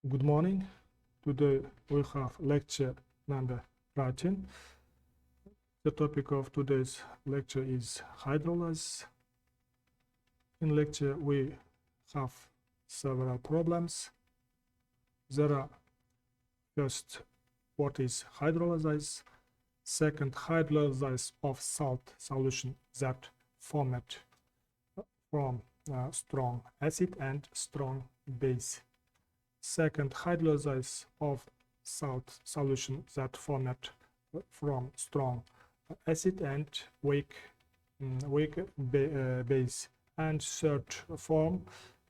Good morning. Today we have lecture number 13. The topic of today's lecture is hydrolysis. In lecture we have several problems. There are first, what is hydrolysis? Second, hydrolysis of salt solution that formed from strong acid and strong base. Second, hydrolysis of salt solution that formed from strong acid and weak base. And third form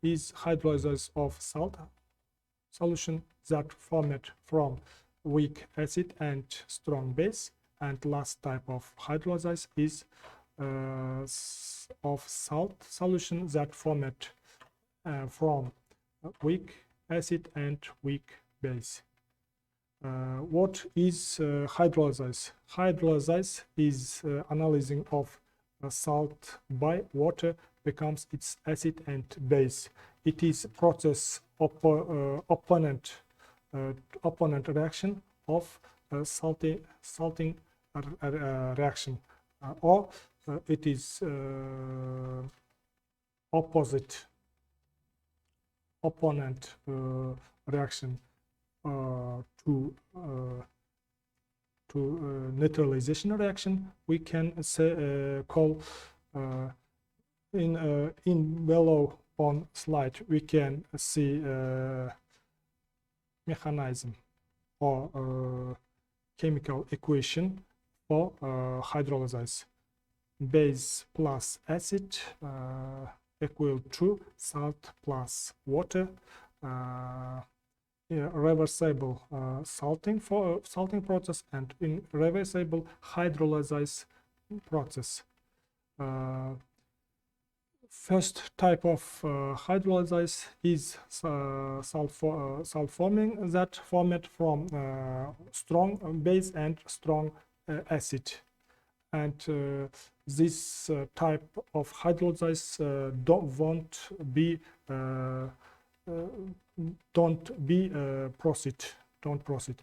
is hydrolysis of salt solution that formed from weak acid and strong base. And last type of hydrolysis is of salt solution that formed from weak acid and weak base. What is hydrolysis? Hydrolysis is analyzing of salt by water becomes its acid and base. It is process opponent reaction of salting reaction, or it is opponent reaction to neutralization reaction. We can say call in below on slide we can see mechanism or chemical equation for hydrolysis. Base plus acid equal to salt plus water. Reversible salting process and irreversible hydrolysis process. First type of hydrolysis is salt forming that formed from strong base and strong acid. And this type of hydrolysis don't proceed.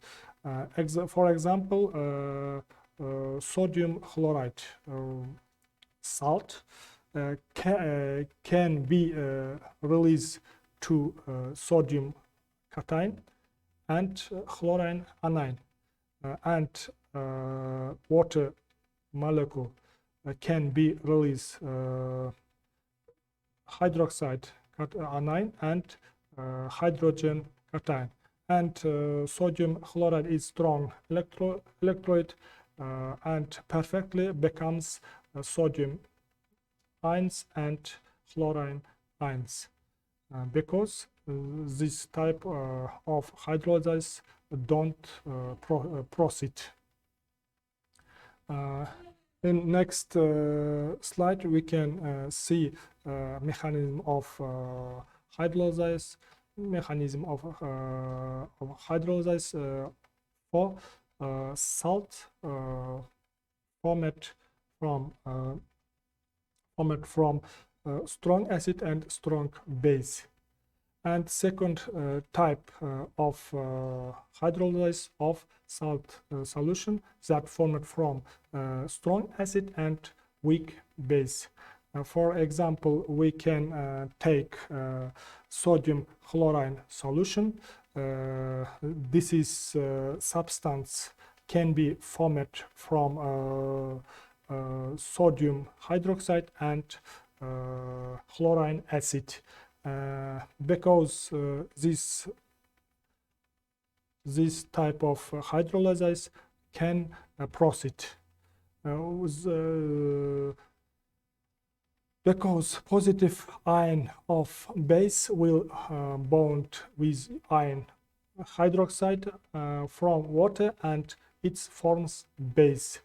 For example, sodium chloride salt can be released to sodium cation and chlorine anion, and water molecule can be released hydroxide anion and hydrogen cation. And sodium chloride is strong electrolyte and perfectly becomes sodium ions and chlorine ions, because this type of hydrolysis don't proceed. In next slide we can see mechanism of hydrolysis. For salt formed from strong acid and strong base. And second type of hydrolysis of salt solution that formed from strong acid and weak base. For example, we can take sodium chlorine solution. This is substance can be formed from sodium hydroxide and chlorine acid, because this type of hydrolysis can proceed because positive ion of base will bond with ion hydroxide from water and it forms base.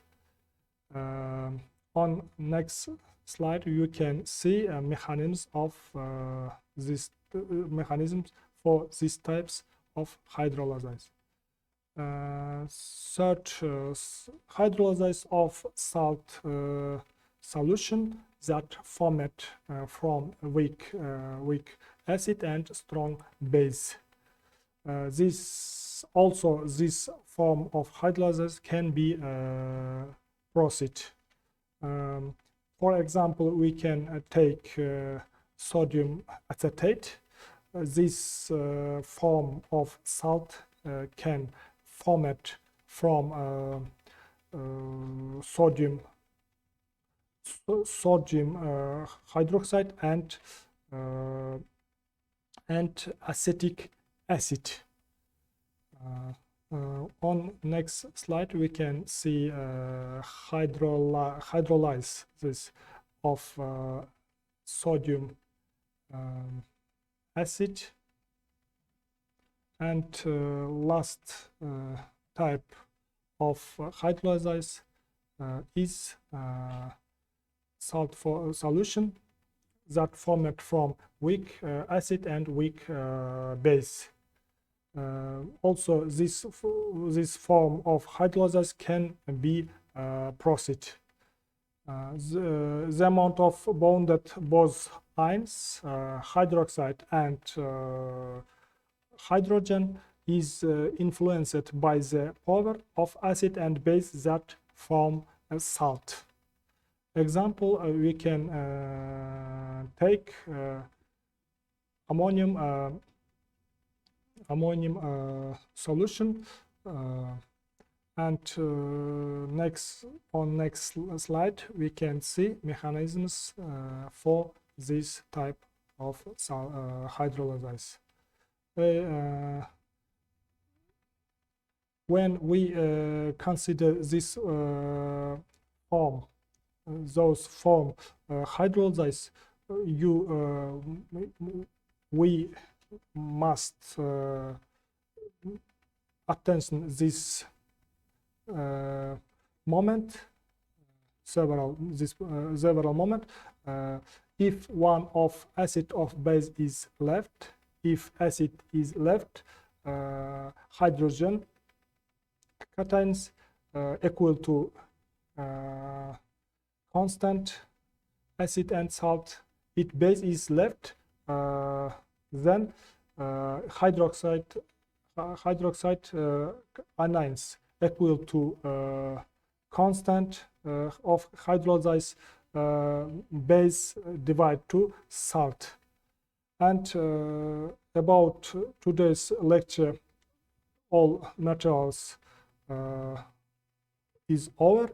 On next slide you can see mechanisms of mechanisms for these types of hydrolysis. Third, hydrolysis of salt solution that formed from weak acid and strong base. This form of hydrolysis can be proceed. For example, we can take sodium acetate. This form of salt can format from sodium hydroxide and acetic acid. On next slide, we can see hydrolysis of sodium acid, and last type of hydrolysis is salt for solution that formed from weak acid and weak base. Also, this form of hydrolysis can be proceed. The amount of bonded both ions, hydroxide and hydrogen, is influenced by the power of acid and base that form salt. Example, we can take ammonium solution, and on next slide we can see mechanisms for this type of hydrolysis. When we consider this those form hydrolysis, we must attention this moment, several moment. If one of acid of base is left, if acid is left, hydrogen cations equal to constant acid and salt. If base is left, then hydroxide anions equal to constant of hydrolysis base divided to salt. And about today's lecture, all materials is over.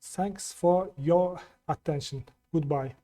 Thanks for your attention. Goodbye.